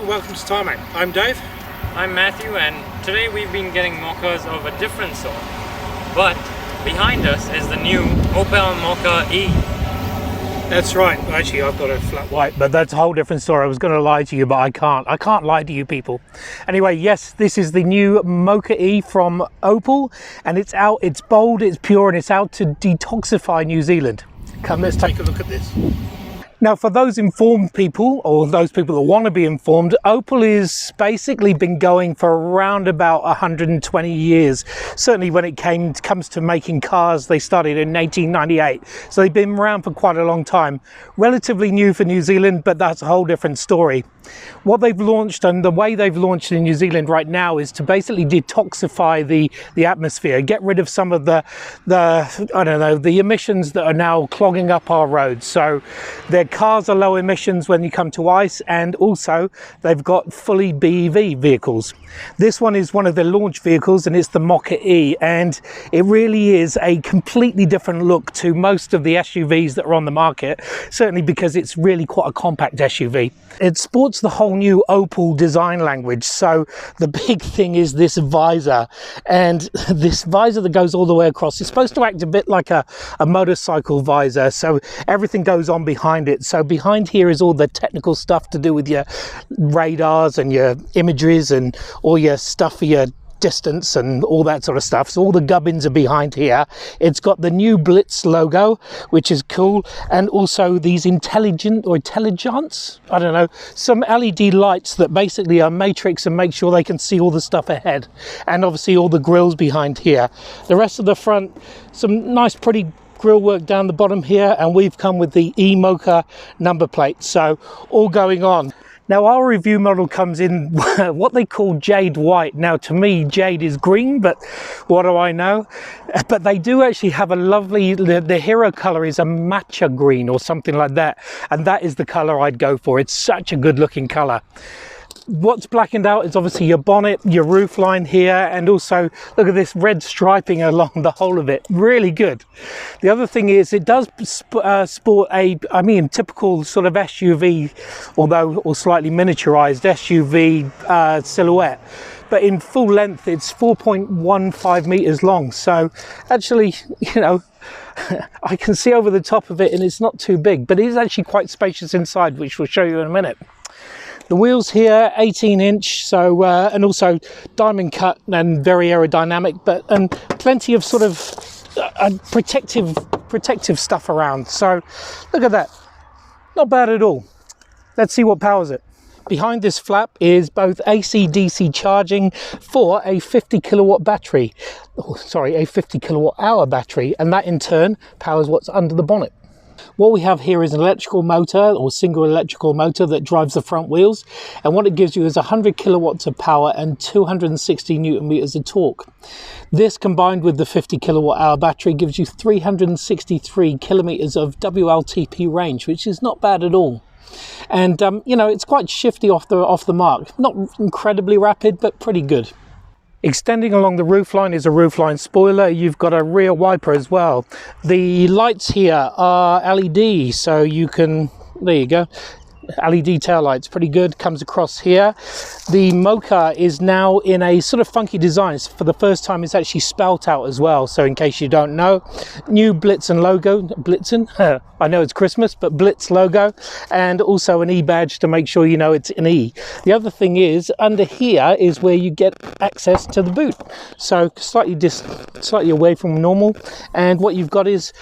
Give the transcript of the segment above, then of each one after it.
Welcome to Tarmac. I'm Dave. I'm Matthew, and today we've been getting Mokkas of a different sort. But behind us is the new Opel Mokka-e. That's right. Actually, I've got a flat white, but that's a whole different story. I was going to lie to you, but I can't. I can't lie to you people. Anyway, yes, this is the new Mokka-e from Opel, and it's out, it's bold, it's pure, and it's out to detoxify New Zealand. Come, let's take a look at this. Now, for those informed people, or those people that want to be informed, Opel is basically been going for around about 120 years. Certainly when it comes to making cars, they started in 1898. So they've been around for quite a long time. Relatively new for New Zealand, but that's a whole different story. What they've launched, and the way they've launched in New Zealand right now, is to basically detoxify the atmosphere, get rid of some of the I don't know, the emissions that are now clogging up our roads. So their cars are low emissions when you come to ice, and also they've got fully BEV vehicles. This one is one of their launch vehicles, and it's the Mokka-e, and it really is a completely different look to most of the SUVs that are on the market, certainly because it's really quite a compact SUV. It sports the whole new Opel design language. So the big thing is this visor, and this visor that goes all the way across. It's supposed to act a bit like a motorcycle visor, so everything goes on behind it. So behind here is all the technical stuff to do with your radars and your imageries and all your stuff for your distance and all that sort of stuff. So all the gubbins are behind here. It's got the new Blitz logo, which is cool, and also these intelligence, I don't know, some LED lights that basically are matrix and make sure they can see all the stuff ahead, and obviously all the grills behind here. The rest of the front, some nice pretty grill work down the bottom here, and we've come with the E-Mokka number plate, so all going on. Now our review model comes in what they call jade white. Now to me jade is green, but what do I know? But they do actually have a lovely, the hero color is a matcha green or something like that, and that is the color I'd go for. It's such a good looking color. What's blackened out is obviously your bonnet, your roof line here, and also look at this red striping along the whole of it. Really good. The other thing is it does sport a, typical sort of SUV, or slightly miniaturized SUV silhouette. But in full length, it's 4.15 meters long. So actually, you know, I can see over the top of it, and it's not too big, but it is actually quite spacious inside, which we'll show you in a minute. The wheels here, 18-inch, so and also diamond cut and very aerodynamic, but and plenty of sort of protective stuff around. So look at that, not bad at all. Let's see what powers it. Behind this flap is both AC/DC charging for a 50 kilowatt battery, a 50 kilowatt hour battery, and that in turn powers what's under the bonnet. What we have here is an electrical motor, or single electrical motor, that drives the front wheels, and what it gives you is 100 kilowatts of power and 260 newton meters of torque. This combined with the 50 kilowatt hour battery gives you 363 kilometers of WLTP range, which is not bad at all. And you know, it's quite shifty off the mark, not incredibly rapid, but pretty good. Extending along the roofline is a roofline spoiler. You've got a rear wiper as well. The lights here are LED, so you can, there you go, LED tail lights, pretty good, comes across here. The Mokka is now in a sort of funky design. For the first time it's actually spelt out as well, so in case you don't know, new Blitzen logo, Blitzen, I know it's Christmas, but Blitz logo, and also an E badge to make sure you know it's an E. The other thing is, under here is where you get access to the boot, so slightly away from normal, and what you've got is,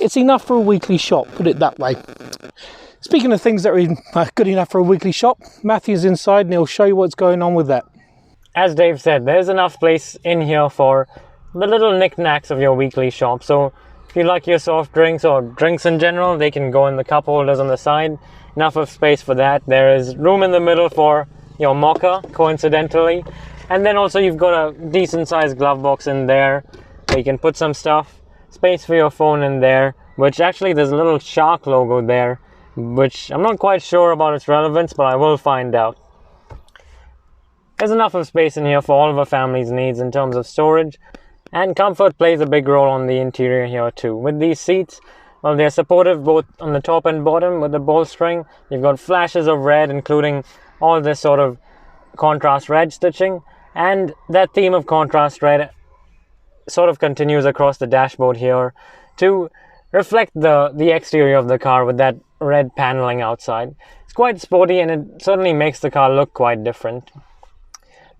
it's enough for a weekly shop, put it that way. Speaking of things that are good enough for a weekly shop, Matthew's inside and he'll show you what's going on with that. As Dave said, there's enough place in here for the little knickknacks of your weekly shop. So if you like your soft drinks or drinks in general, they can go in the cup holders on the side. enough of space for that. There is room in the middle for your Mokka, coincidentally. And then also you've got a decent sized glove box in there where you can put some stuff. Space for your phone in there, which actually there's a little shark logo there, which I'm not quite sure about its relevance, but I will find out. There's enough of space in here for all of a family's needs in terms of storage, and comfort plays a big role on the interior here too. With these seats, well, they're supportive both on the top and bottom with the bolstering. You've got flashes of red, including all this sort of contrast red stitching, and that theme of contrast red sort of continues across the dashboard here to reflect the exterior of the car with that red paneling outside. It's quite sporty, and it certainly makes the car look quite different.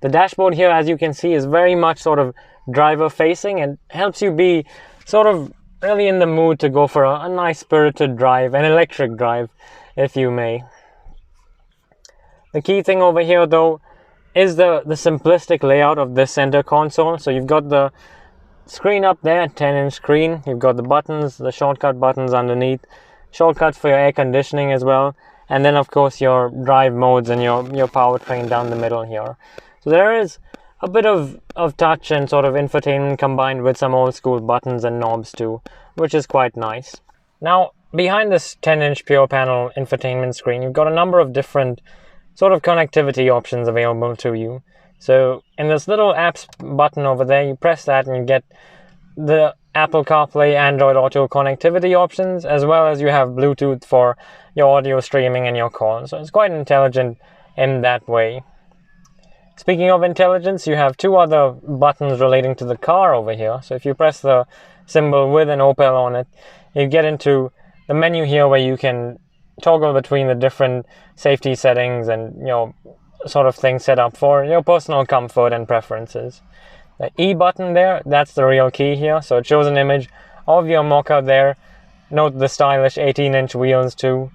The dashboard here, as you can see, is very much sort of driver facing and helps you be sort of really in the mood to go for a nice spirited drive, an electric drive, if you may. The key thing over here though is the simplistic layout of this center console. So you've got the screen up there, 10-inch screen. You've got the buttons, the shortcut buttons underneath, shortcuts for your air conditioning as well, and then of course your drive modes and your powertrain down the middle here. So there is a bit of touch and sort of infotainment combined with some old school buttons and knobs too, which is quite nice. Now, behind this 10-inch pure panel infotainment screen, you've got a number of different sort of connectivity options available to you. So in this little apps button over there, you press that and you get the Apple CarPlay, Android Auto connectivity options, as well as you have Bluetooth for your audio streaming and your calls. So it's quite intelligent in that way. Speaking of intelligence, you have two other buttons relating to the car over here. So if you press the symbol with an Opel on it, you get into the menu here where you can toggle between the different safety settings and sort of things set up for your personal comfort and preferences. The E button there, that's the real key here. So it shows an image of your Mokka there. Note the stylish 18-inch wheels too.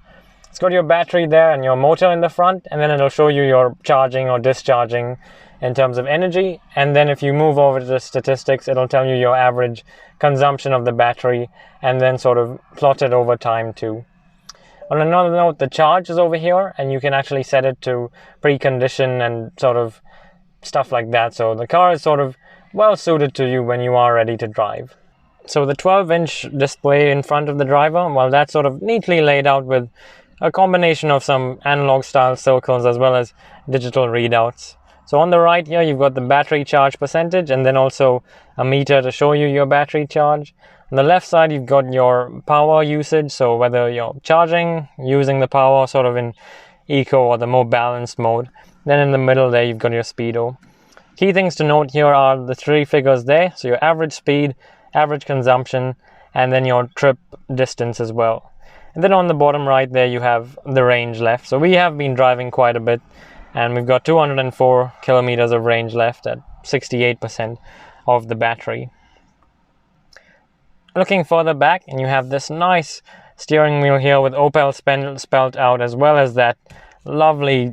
It's got your battery there and your motor in the front, and then it'll show you your charging or discharging in terms of energy. And then if you move over to the statistics, it'll tell you your average consumption of the battery and then sort of plot it over time too. On another note, the charge is over here, and you can actually set it to precondition and sort of stuff like that. So the car is sort of well suited to you when you are ready to drive. So the 12-inch display in front of the driver, well, that's sort of neatly laid out with a combination of some analog style circles as well as digital readouts. So on the right here, you've got the battery charge percentage and then also a meter to show you your battery charge. On the left side, you've got your power usage, so whether you're charging, using the power sort of in eco or the more balanced mode. Then in the middle there, you've got your speedo. Key things to note here are the three figures there, so your average speed, average consumption, and then your trip distance as well. And then on the bottom right there, you have the range left. So we have been driving quite a bit, and we've got 204 kilometers of range left at 68% of the battery. Looking further back, and you have this nice steering wheel here with Opel spelled out, as well as that lovely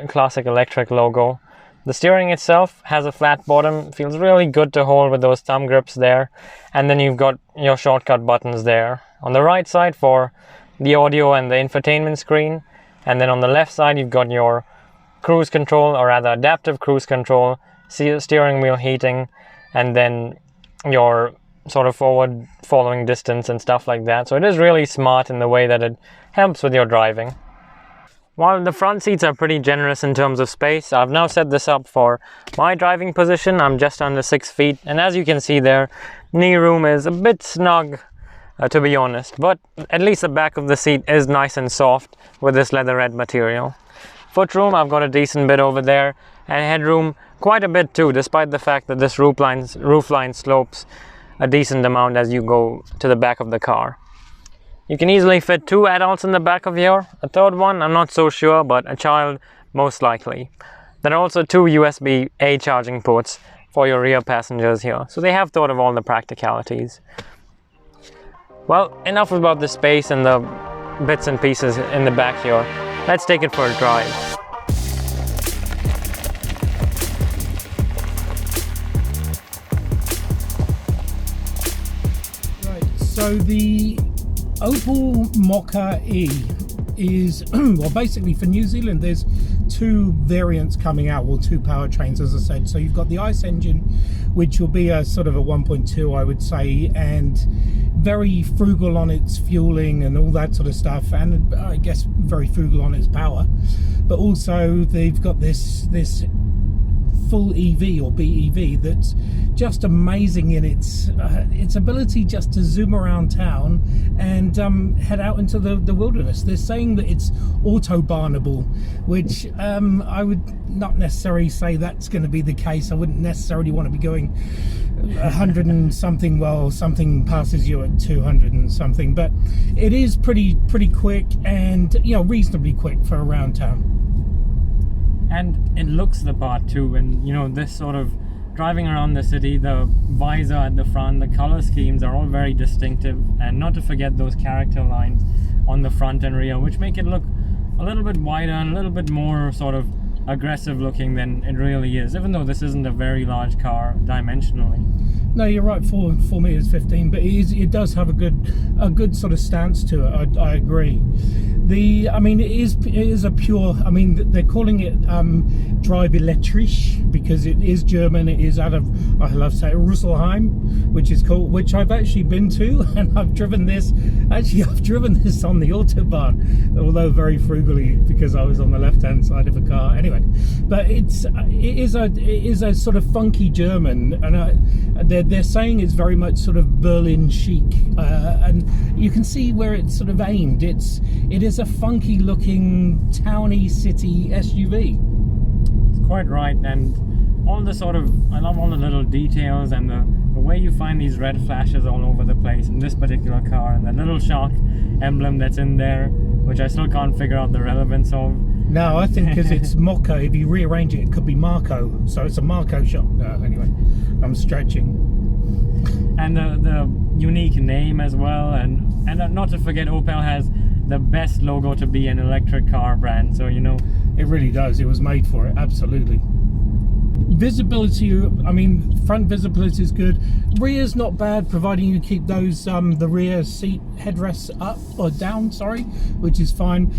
classic electric logo. The steering itself has a flat bottom, feels really good to hold with those thumb grips there. And then you've got your shortcut buttons there. On the right side for the audio and the infotainment screen. And then on the left side, you've got your cruise control, or rather adaptive cruise control, steering wheel heating, and then your sort of forward following distance and stuff like that. So it is really smart in the way that it helps with your driving. While the front seats are pretty generous in terms of space, I've now set this up for my driving position. I'm just under 6 feet, and as you can see there, knee room is a bit snug, to be honest, but at least the back of the seat is nice and soft with this leatherette material. Foot room, I've got a decent bit over there, and headroom quite a bit too, despite the fact that this roof line slopes a decent amount as you go to the back of the car. You can easily fit 2 adults in the back of here. A third one, I'm not so sure, but a child most likely. There are also 2 USB-A charging ports for your rear passengers here, so they have thought of all the practicalities. Well, enough about the space and the bits and pieces in the back here. Let's take it for a drive. Right, so the Opel Mokka-e is, well, basically for New Zealand, there's two variants coming out, or two powertrains, as I said. So you've got the ICE engine, which will be a sort of a 1.2, I would say, and very frugal on its fueling and all that sort of stuff, and I guess very frugal on its power. But also they've got this full EV or BEV that's just amazing in its ability just to zoom around town and head out into the wilderness. They're saying that it's autobahnable, which I would not necessarily say that's going to be the case. I wouldn't necessarily want to be going 100 and something. Well, something passes you at 200 and something, but it is pretty quick, and reasonably quick for around town. And it looks the part too, and this sort of driving around the city, the visor at the front, the color schemes are all very distinctive, and not to forget those character lines on the front and rear, which make it look a little bit wider and a little bit more sort of aggressive looking than it really is, even though this isn't a very large car dimensionally. No, you're right, 4 meters 15, but it does have a good sort of stance to it. I agree. It is a pure. They're calling it Drive Elektrisch because it is German. It is out of, I love to say, Rüsselsheim, which is cool. Which I've actually been to, and I've driven this. Actually, I've driven this on the autobahn, although very frugally because I was on the left-hand side of a car. Anyway, but it is a sort of funky German, and they're saying it's very much sort of Berlin chic, and you can see where it's sort of aimed. It is a funky looking towny city SUV. It's quite right, and all the sort of, I love all the little details and the way you find these red flashes all over the place in this particular car, and the little shark emblem that's in there, which I still can't figure out the relevance of. No, I think because it's Mokka, if you rearrange it, it could be Marco, so it's a Marco shop. Anyway, I'm stretching. And the unique name as well, and not to forget, Opel has the best logo to be an electric car brand, so it really does. It was made for it, absolutely. Visibility, front visibility is good. Rear's not bad, providing you keep those the rear seat headrests up or down, which is fine.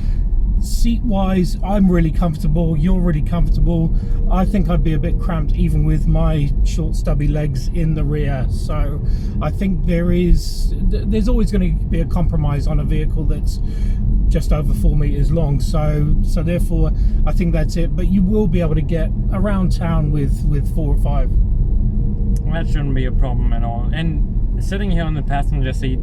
Seat wise, I'm really comfortable, you're really comfortable. I think I'd be a bit cramped even with my short stubby legs in the rear, so I think there's always going to be a compromise on a vehicle that's just over 4 meters long, so therefore I think that's it. But you will be able to get around town with 4 or 5. That shouldn't be a problem at all. And sitting here on the passenger seat,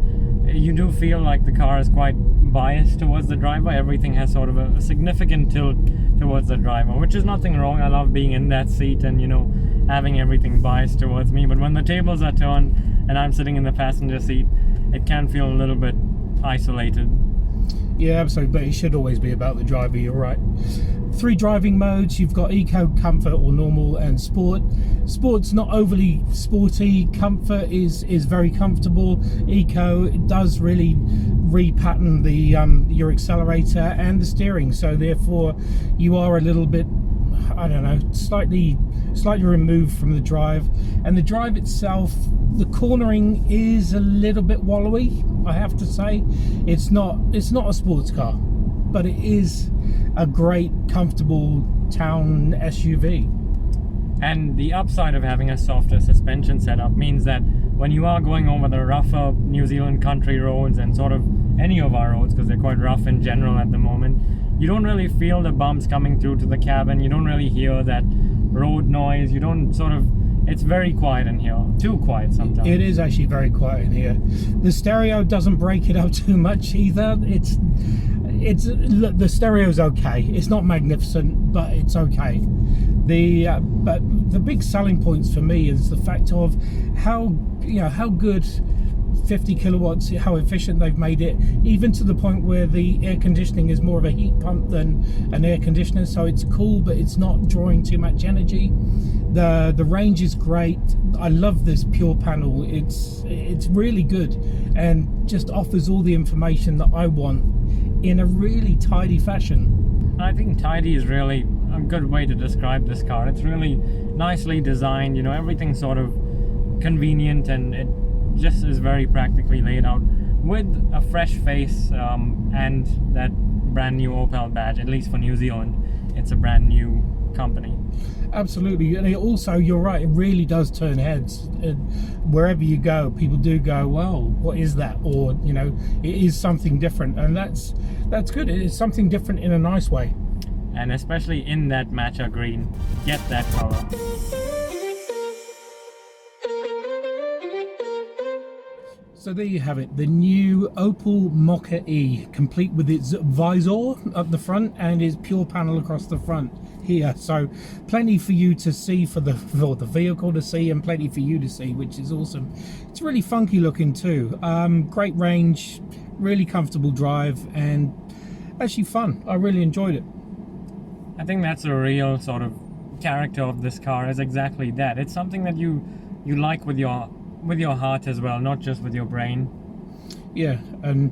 you do feel like the car is quite biased towards the driver. Everything has sort of a significant tilt towards the driver, which is nothing wrong. I love being in that seat and having everything biased towards me. But when the tables are turned and I'm sitting in the passenger seat, it can feel a little bit isolated. Yeah, absolutely, but it should always be about the driver, you're right. 3 driving modes. You've got Eco, Comfort or Normal, and Sport. Sport's not overly sporty. Comfort is very comfortable. Eco, it does really repattern your accelerator and the steering, so therefore you are a little bit, I don't know, slightly removed from the drive. And the drive itself, the cornering is a little bit wallowy, I have to say. It's not a sports car, but it is a great, comfortable town SUV. And the upside of having a softer suspension setup means that when you are going over the rougher New Zealand country roads and sort of any of our roads, because they're quite rough in general at the moment, you don't really feel the bumps coming through to the cabin. You don't really hear that road noise. You don't it's very quiet in here. Too quiet sometimes. It is actually very quiet in here. The stereo doesn't break it up too much either. The stereo's okay. It's not magnificent, but it's okay. But the big selling points for me is the fact of how good 50 kilowatts, how efficient they've made it, even to the point where the air conditioning is more of a heat pump than an air conditioner, so it's cool but it's not drawing too much energy. The range is great. I love this pure panel. It's really good and just offers all the information that I want in a really tidy fashion. I think tidy is really a good way to describe this car. It's really nicely designed, everything's sort of convenient, and it just is very practically laid out with a fresh face and that brand new Opel badge, at least for New Zealand. It's a brand new company. Absolutely, and also you're right, it really does turn heads. Wherever you go, people do go, well, what is that? Or, you know, it is something different, and that's good. It is something different in a nice way. And especially in that matcha green, get that color. So there you have it, the new Opel Mokka-e, complete with its visor up the front and its pure panel across the front here. So plenty for you to see, for the vehicle to see, and plenty for you to see, which is awesome. It's really funky looking too. Great range, really comfortable drive, and actually fun. I really enjoyed it. I think that's a real sort of character of this car, is exactly that. It's something that you like with your heart as well, not just with your brain. Yeah, and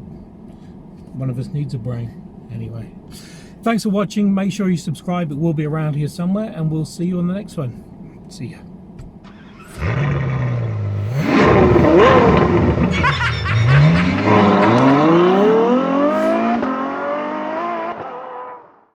one of us needs a brain anyway. Thanks for watching. Make sure you subscribe. It will be around here somewhere, and we'll see you on the next one. See ya.